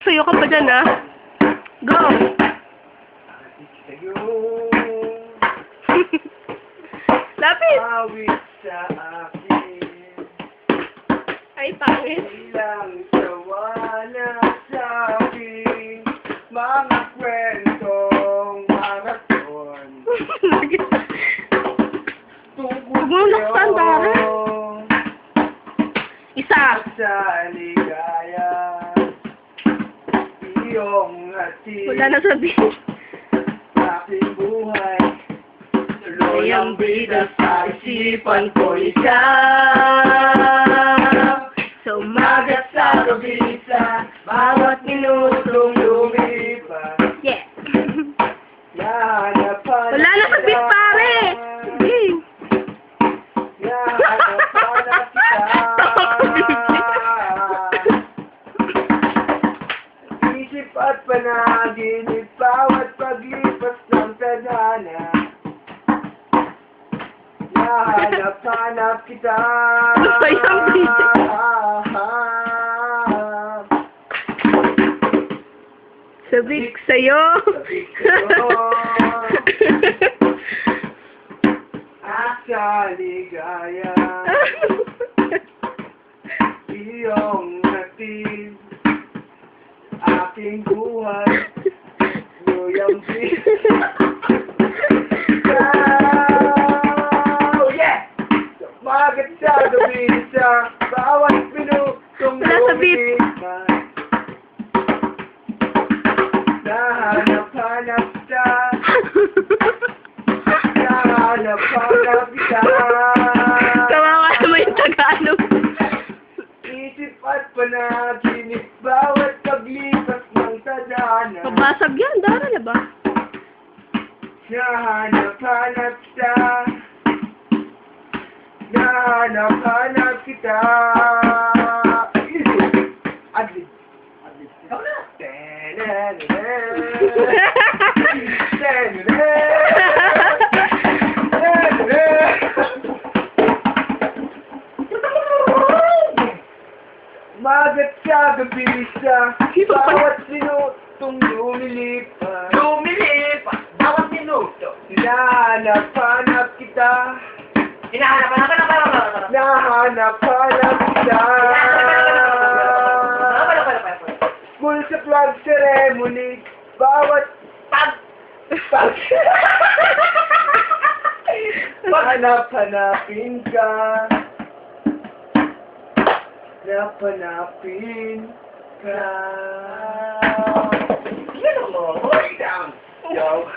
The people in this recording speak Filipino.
Sayo ka pa dyan, ah. Go! Sa'yo. Lapit! Awit sa akin. Ay, pangit. Ilang sawa na sa akin. Mga kwentong marathon. Tungkol Huwag mo laksan, Dara. Isa. sa ligaya. Iyong hatid. Wala na sabihin. Aking buhay. Tuloy ang bida sa isipan ko ikaw. So, Umaga sa gabi sa bawat minutong lumipas. yeah. Nahanap-hanap Wala na sabihin, pare. Sige. Nahanap-hanap kita. Isip at panaginip, bawat paglipas ng tadhana. Nahanap-hanap kita. Sayang video. Sabik sa'yo. Sabik sa'yo. Asa ligaya. Iyong hatid. Aking buhay. Luyang oh yeah! Umagat sa gabi sa bawat minutong Wala sa beat. lumipas. Nahanap-hanap kita. Nahanap-hanap kita. Kawawa naman yung Tagalog. Isip at panaginip, bawat paglipas ng tadhana. Mabasag yan, Dara na ba? Nahanap-hanap kita. Nahanap-hanap kita. Adlib. Adlib. Ikaw na. Umagat sa gabi sa bawat minutong lumilipas. Lumilipas! Bawat minuto! Hinahanap-hanap kita. Hinahanap-hanap kita. School sa flag ceremony. Bawat hanap-hanapin ka. Hanap-hanapin ka. Down. Yo.